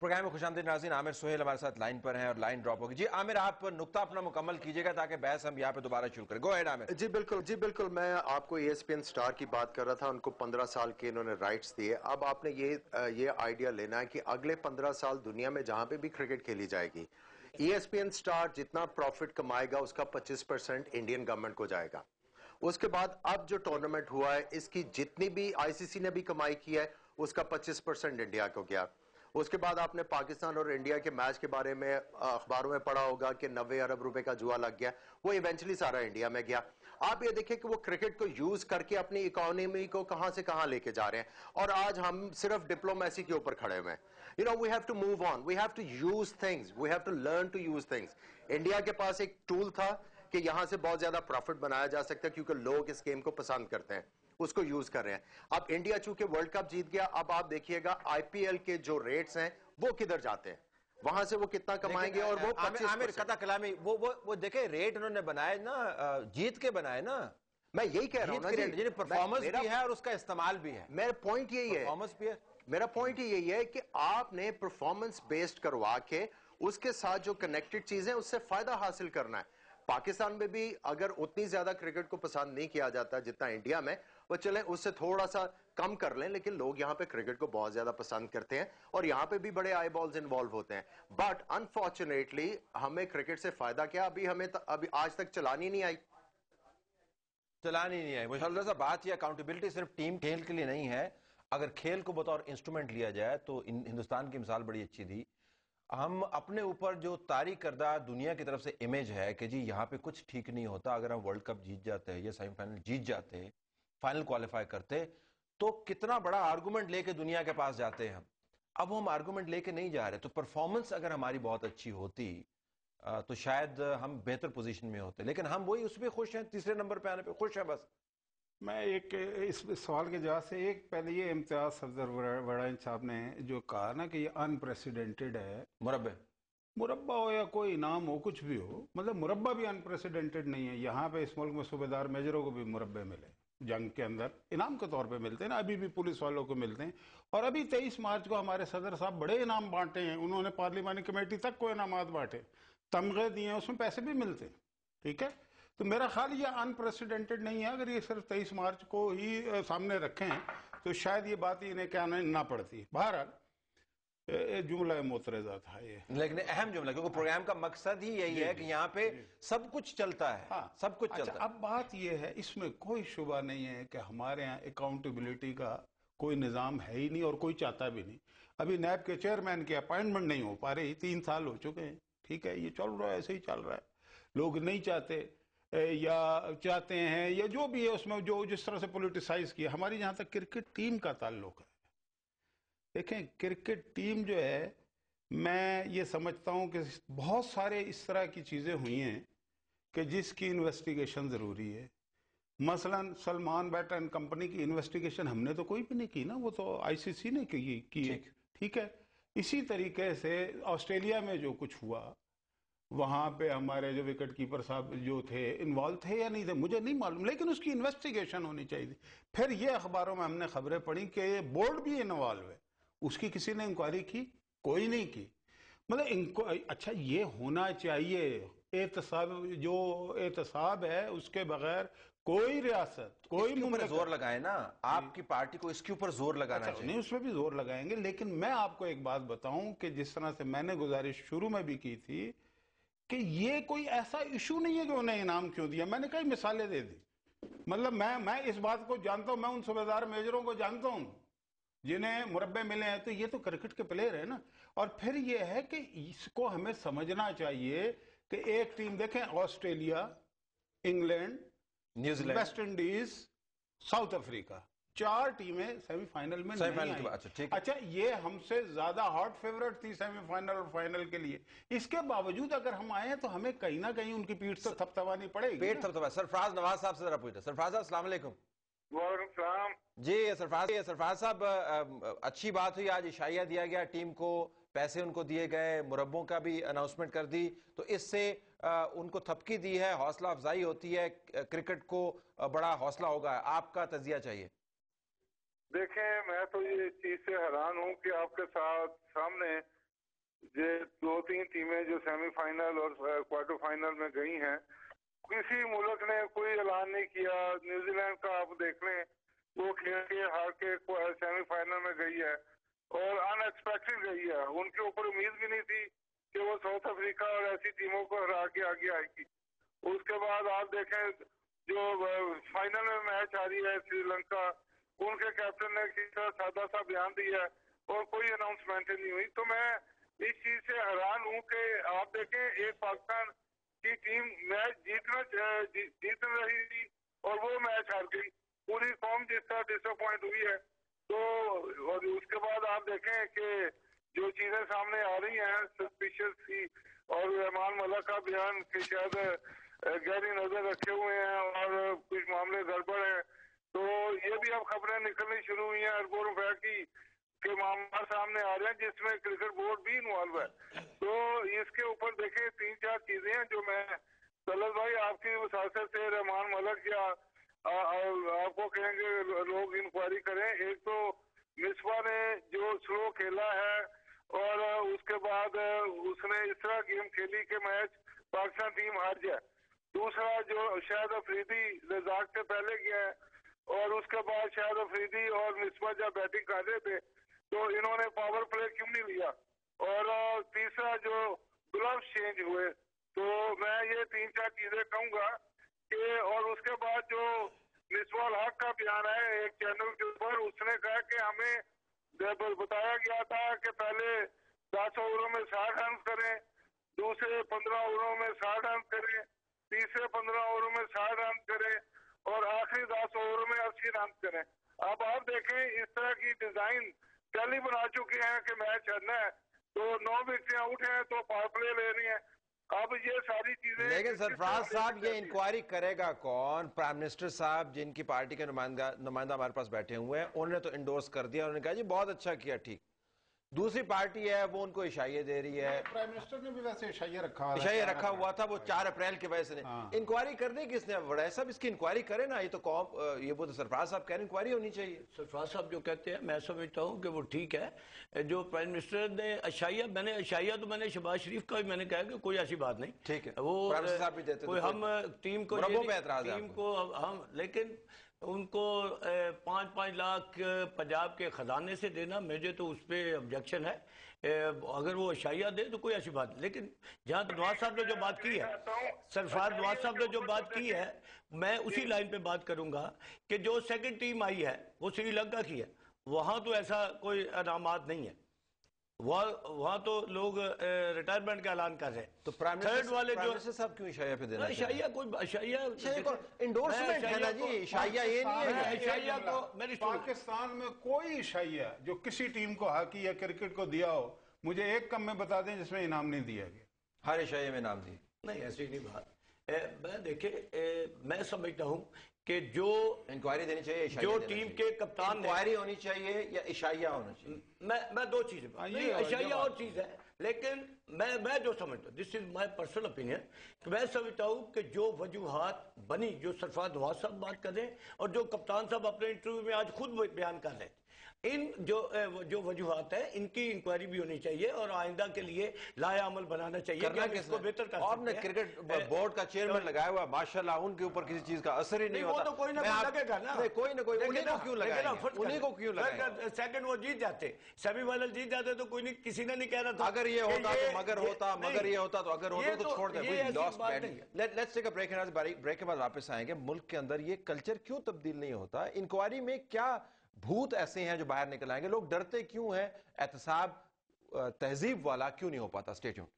Programme میں خوشامدید ناظرین، عامر سہیل ہمارے ساتھ لائن پر ہیں اور لائن ڈراپ ہوگی. جی عامر، آپ نقطہ اپنا مکمل کیجئے گا تاکہ بحث ہم یہاں پہ دوبارہ شروع کریں. گو ہیڈ عامر. جی بالکل میں آپ کو ESPN سٹار کی بات کر رہا تھا. ان کو 15 سال کے انہوں نے رائٹس دیے. اب آپ نے یہ آئیڈیا لینا ہے کہ اگلے 15 سال دنیا میں جہاں پہ بھی کرکٹ کھیلی جائے گی، ESPN سٹار جتنا پروفٹ کمائے گا اس کا 25% انڈین گورنمنٹ کو جائے گا. اس کے بعد اب جو ٹورنامنٹ ہوا ہے اس کی جتنی بھی ICC نے بھی کمائی کی ہے اس کا 25% انڈیا کو گیا. اس کے بعد آپ نے پاکستان اور انڈیا کے میچ کے بارے میں اخباروں میں پڑھا ہوگا کہ 90 ارب روپے کا جوا لگ گیا. وہ ایونچولی سارا انڈیا میں گیا. آپ یہ دیکھیں کہ وہ کرکٹ کو یوز کر کے اپنی اکانومی کو کہاں سے کہاں لے کے جا رہے ہیں، اور آج ہم صرف ڈپلومیسی کے اوپر کھڑے ہوئے ہیں. we have to move on, we have to use things, we have to learn to use things. India کے پاس ایک ٹول تھا کہ یہاں سے بہت زیادہ پروفٹ بنایا جا سکتا ہے کیونکہ لوگ اس گیم کو پسند کرتے ہیں، اس کو یوز کر رہے ہیں. اب انڈیا چونکہ ورلڈ کپ جیت گیا، اب آپ دیکھیے گا IPL کے جو ریٹس ہیں وہ کدھر جاتے ہیں، وہاں سے وہ کتنا کمائیں گے. اور وہ عامر قطع کلامی، وہ دیکھیں ریٹ انہوں نے بنائے نا، جیت کے بنائے نا. میں یہی کہہ رہا ہوں نا جی، پرفارمنس بھی ہے اور اس کا استعمال بھی ہے. میرا پوائنٹ یہی ہے، پرفارمنس بھی ہے. میرا پوائنٹ یہی ہے کہ آپ نے پرفارمنس بیسڈ کروا کے اس کے ساتھ جو کنیکٹڈ چیزیں اس سے فائدہ حاصل کرنا ہے. پاکستان میں بھی اگر اتنی زیادہ کرکٹ کو پسند نہیں کیا جاتا جتنا انڈیا میں، وہ چلیں اس سے تھوڑا سا کم کر لیں، لیکن لوگ یہاں پہ کرکٹ کو بہت زیادہ پسند کرتے ہیں اور یہاں پہ بھی بڑے آئی بالز انوالو ہوتے ہیں. بٹ انفارچونیٹلی ہمیں کرکٹ سے فائدہ کیا؟ ابھی آج تک چلانی نہیں آئی. چلانی نہیں آئی. مشاءاللہ صاحب، بات یہ اکاؤنٹیبلٹی صرف ٹیم کھیل کے لیے نہیں ہے. اگر کھیل کو بطور انسٹرومنٹ لیا جائے تو ہندوستان کی مثال بڑی اچھی تھی. ہم اپنے اوپر جو طاری کردہ دنیا کی طرف سے امیج ہے کہ جی یہاں پہ کچھ ٹھیک نہیں ہوتا، اگر ہم ورلڈ کپ جیت جاتے ہیں یا سیمی فائنل جیت جاتے، فائنل کوالیفائی کرتے، تو کتنا بڑا آرگومنٹ لے کے دنیا کے پاس جاتے ہیں ہم. اب ہم آرگومنٹ لے کے نہیں جا رہے. تو پرفارمنس اگر ہماری بہت اچھی ہوتی تو شاید ہم بہتر پوزیشن میں ہوتے، لیکن ہم وہی اس پہ خوش ہیں، تیسرے نمبر پہ آنے پہ خوش ہیں بس. میں ایک اس سوال کے جواب سے ایک پہلے یہ امتیاز صفدر وڑائن صاحب نے جو کہا نا کہ یہ انپریسیڈنٹڈ ہے، مربع ہو یا کوئی انعام ہو کچھ بھی ہو، مطلب مربع بھی انپریسیڈنٹڈ نہیں ہے. یہاں پہ اس ملک میں صوبیدار میجروں کو بھی مربع ملے جنگ کے اندر، انعام کے طور پہ ملتے ہیں نا، ابھی بھی پولیس والوں کو ملتے ہیں. اور ابھی 23 مارچ کو ہمارے صدر صاحب بڑے انعام بانٹے ہیں، انہوں نے پارلیمانی کمیٹی تک کو انعامات بانٹے، تمغے دیے ہیں، اس میں پیسے بھی ملتے ہیں. ٹھیک ہے، تو میرا خیال یہ انپریسیڈنٹڈ نہیں ہے. اگر یہ صرف 23 مارچ کو ہی سامنے رکھیں تو شاید یہ بات انہیں کہنا نہ پڑتی. بہرحال جملہ معترضہ تھا یہ، لیکن اہم جملہ، کیونکہ پروگرام کا مقصد ہی یہی ہے کہ یہاں پہ سب کچھ چلتا ہے. سب کچھ چلتا ہے. اب بات یہ ہے، اس میں کوئی شبہ نہیں ہے کہ ہمارے ہاں اکاؤنٹیبلٹی کا کوئی نظام ہے ہی نہیں اور کوئی چاہتا بھی نہیں. ابھی نیب کے چیئرمین کی اپائنٹمنٹ نہیں ہو پا رہی، 3 سال ہو چکے ہیں. ٹھیک ہے، یہ چل رہا ہے، ایسے ہی چل رہا ہے. لوگ نہیں چاہتے یا چاہتے ہیں یا جو بھی ہے، اس میں جو جس طرح سے پولیٹیسائز کیا. ہماری جہاں تک کرکٹ ٹیم کا تعلق ہے، دیکھیں کرکٹ ٹیم جو ہے، میں یہ سمجھتا ہوں کہ بہت سارے اس طرح کی چیزیں ہوئی ہیں کہ جس کی انویسٹیگیشن ضروری ہے. مثلا سلمان بیٹ اینڈ کمپنی کی انویسٹیگیشن ہم نے تو کوئی بھی نہیں کی نا، وہ تو ICC نے کی. ٹھیک ہے، اسی طریقے سے آسٹریلیا میں جو کچھ ہوا، وہاں پہ ہمارے جو وکٹ کیپر صاحب جو تھے انوالو تھے یا نہیں تھے مجھے نہیں معلوم، لیکن اس کی انویسٹیگیشن ہونی چاہیے. پھر یہ اخباروں میں ہم نے خبریں پڑھی کہ یہ بورڈ بھی انوالو ہے، اس کی کسی نے انکوائری کی؟ کوئی نہیں کی. مطلب اچھا یہ ہونا چاہیے، احتساب جو احتساب ہے اس کے بغیر کوئی ریاست کوئی مملکت زور لگائے نا. آپ کی پارٹی کو اس کے اوپر زور لگانا چاہیے. نہیں، اس میں بھی زور لگائیں گے، لیکن میں آپ کو ایک بات بتاؤں کہ جس طرح سے میں نے گزارش شروع میں بھی کی تھی کہ یہ کوئی ایسا ایشو نہیں ہے کہ انہیں انعام کیوں دیا. میں نے کئی مثالیں دے دی. مطلب میں اس بات کو جانتا ہوں، میں ان صوبیدار میجروں کو جانتا ہوں جنہیں مربع ملے ہیں، تو یہ تو کرکٹ کے پلیئر ہیں نا. اور پھر یہ ہے کہ اس کو ہمیں سمجھنا چاہیے کہ ایک ٹیم دیکھیں، Australia, England, New Zealand, West Indies, South Africa, 4 ٹیمیں سیمی فائنل میں نہیں آئیں. اچھا یہ ہم سے زیادہ ہاٹ فیورٹ تھی سیمی فائنل اور فائنل کے لیے. اس کے باوجود اگر ہم آئے ہیں تو ہمیں کہیں نہ کہیں ان کی پیٹھ سے تھپتھپانی پڑے گی. پیٹ تھپتھپا. سرفراز نواز صاحب سے ذرا پوچھتے. سرفراز صاحب السلام علیکم. وعلیکم السلام. جی سرفراز صاحب، اچھی بات ہوئی، آج عشائیہ دیا گیا ٹیم کو، پیسے ان کو دیے گئے، مربوں کا بھی اناؤنسمنٹ کر دی، تو اس سے ان کو تھپکی دی ہے، حوصلہ افزائی ہوتی ہے، کرکٹ کو بڑا حوصلہ ہوگا. آپ کا تجزیہ چاہیے. دیکھیں میں تو یہ چیز سے حیران ہوں کہ آپ کے ساتھ سامنے یہ 2-3 ٹیمیں جو سیمی فائنل اور کوارٹر فائنل میں گئی ہیں، کسی ملک نے کوئی اعلان نہیں کیا. نیوزی لینڈ کا آپ دیکھ لیں، وہ کھیل کے ہار کے سیمی فائنل میں گئی ہے اور ان ایکسپیکٹڈ گئی ہے. ان کے اوپر امید بھی نہیں تھی کہ وہ ساؤتھ افریقہ اور ایسی ٹیموں کو ہرا کے آگے آئے گی. اس کے بعد آپ دیکھیں جو فائنل میں میچ آ رہی ہے سری لنکا، ان کے کیپٹن نے کس طرح سادہ سا بیان دیا اور کوئی اناؤنسمنٹ نہیں ہوئی. تو میں اس چیز سے حیران ہوں کہ آپ دیکھیں ایک پاکستان کی ٹیم میچ جیت رہی تھی اور وہ میچ ہار گئی. پوری قوم جس طرح ڈس اپوائنٹ ہوئی ہے. تو اور اس کے بعد آپ دیکھیں کہ جو چیزیں سامنے آ رہی ہیں سسپیشیس کی، اور رحمان ملک کا بیان کہ شاید گہری نظر رکھے ہوئے ہیں اور کچھ معاملے گڑبڑ ہیں. تو یہ بھی اب خبریں نکلنی شروع ہوئی ہیں اربوں روپے کی کہ معاملہ سامنے آ رہے ہیں جس میں کرکٹ بورڈ بھی انوالو ہے. تو اس کے اوپر دیکھیں 3-4 چیزیں ہیں جو میں طلعت بھائی آپ کی وساطت سے رحمان ملک یا آپ کو کہیں گے لوگ انکوائری کریں. ایک تو مصباح نے جو سلو کھیلا ہے اور اس کے بعد اس نے اس طرح گیم کھیلی کہ میچ پاکستان ٹیم ہار جائے. دوسرا جو شاہد افریدی رزاق سے پہلے گیا ہے اور اس کے بعد شاہد افریدی اور مصباح جب بیٹنگ کر رہے تھے تو انہوں نے پاور پلے کیوں نہیں لیا. اور تیسرا جو گلوز چینج ہوئے. تو میں یہ 3-4 چیزیں کہوں گا کہ اور اس کے بعد جو مصباح الحق کا بیان ہے ایک چینل کے اوپر، اس نے کہا کہ ہمیں بتایا گیا تھا کہ پہلے 10 اووروں میں 60 رن کریں، دوسرے 15 اووروں میں 60 رن کریں، تیسرے 15 اووروں میں 60 رن کریں اور آخری 10 اووروں میں 80 رن کریں. اب آپ دیکھیں اس طرح کی ڈیزائن پہلے بنا چکے ہیں کہ میچ ہرنا ہے تو 9 وکٹیں آؤٹ ہیں تو پاور پلے لے رہی ہیں. اب یہ ساری چیزیں لیکن سرفراز صاحب یہ انکوائری کرے گا کون؟ پرائم منسٹر صاحب جن کی پارٹی کے نمائندہ ہمارے پاس بیٹھے ہوئے ہیں، انہوں نے تو انڈورس کر دیا، انہوں نے کہا جی بہت اچھا کیا، ٹھیک. دوسری پارٹی ہے وہ ان کو اشائیے دے رہی ہے. پرائم منسٹر نے بھی ویسے اشائیہ رکھا ہوا تھا وہ 4 اپریل کی وجہ سے. انکوائری کرنے کس نے؟ وڑا صاحب اس کی انکوائری کرے نا. یہ تو قوم یہ وہ تو سرفراز صاحب کہہ رہے ہیں انکوائری ہونی چاہیے. سرفراز صاحب جو کہتے ہیں میں سمجھتا ہوں کہ وہ ٹھیک ہے. جو پرائم منسٹر نے میں نے شہباز شریف کا بھی میں نے کہا کہ کوئی ایسی بات نہیں. ٹھیک ہے وہ پرائم منسٹر صاحب بھی دیتے کوئی ہم ٹیم کو ہم لیکن ان کو 5-5 لاکھ پنجاب کے خزانے سے دینا مجھے تو اس پہ آبجیکشن ہے. اگر وہ اشائیہ دے تو کوئی ایسی بات نہیں. لیکن جہاں نواز صاحب نے جو بات کی ہے، سرفراز نواز صاحب نے جو بات کی ہے، میں اسی لائن پہ بات کروں گا کہ جو سیکنڈ ٹیم آئی ہے وہ سری لنکا کی ہے. وہاں تو ایسا کوئی انعامات نہیں ہے. وہاں تو لوگ ریٹائرمنٹ کا اعلان کر رہے ہیں. تو پرائم منسٹر صاحب کیوں اشائیہ پہ دینا؟ اشائیہ انڈورسمنٹ ہے نا جی. اشائیہ یہ نہیں ہے. پاکستان میں کوئی اشائیہ جو کسی ٹیم کو ہاکی یا کرکٹ کو دیا ہو مجھے ایک کم میں بتا دیں جس میں انعام نہیں دیا گیا. ہر اشائیہ میں انعام دی نہیں، ایسی نہیں بات. میں دیکھیں میں سمجھتا ہوں کہ جو انکوائری دینی چاہیے، جو ٹیم کے کپتان انکوائری ہونی چاہیے یا اشائیہ ہونا چاہیے. میں 2 چیزیں اشائیہ اور چیز ہے. لیکن میں جو سمجھتا ہوں دس از مائی پرسنل اوپینین کہ میں سمجھتا ہوں کہ جو وجوہات بنی، جو سرفراز نواز صاحب بات کر رہے ہیں اور جو کپتان صاحب اپنے انٹرویو میں آج خود بیان کر رہے ہیں، ان جو وجوہات ہیں ان کی انکوائری بھی ہونی چاہیے اور آئندہ کے لیے لائحہ عمل بنانا چاہیے کہ اس کو بہتر کر سکتے ہیں. آپ نے کرکٹ بورڈ کا چیئرمین لگایا ہوا ماشاءاللہ، ان کے اوپر کسی چیز کا اثر ہی نہیں ہوتا. وہ تو کوئی نہ کوئی لگے گا نا. کوئی نہ کوئی انہیں کو کیوں لگائیں؟ سیکنڈ وہ جیت جاتے، سیمی فائنل جیت جاتے تو کوئی نہیں، کسی نے نہیں کہہ رہا تھا اگر یہ ہوتا تو مگر ہوتا، مگر یہ ہوتا تو اگر ہوتا تو چھوڑ دیں. Let's take a break. Break کے بعد واپس آئیں گے. ملک کے اندر یہ کلچر کیوں تبدیل نہیں ہوتا؟ انکوائری میں کیا بھوت ایسے ہیں جو باہر نکل آئیں گے؟ لوگ ڈرتے کیوں ہیں؟ احتساب تہذیب والا کیوں نہیں ہو پاتا؟ Stay tuned.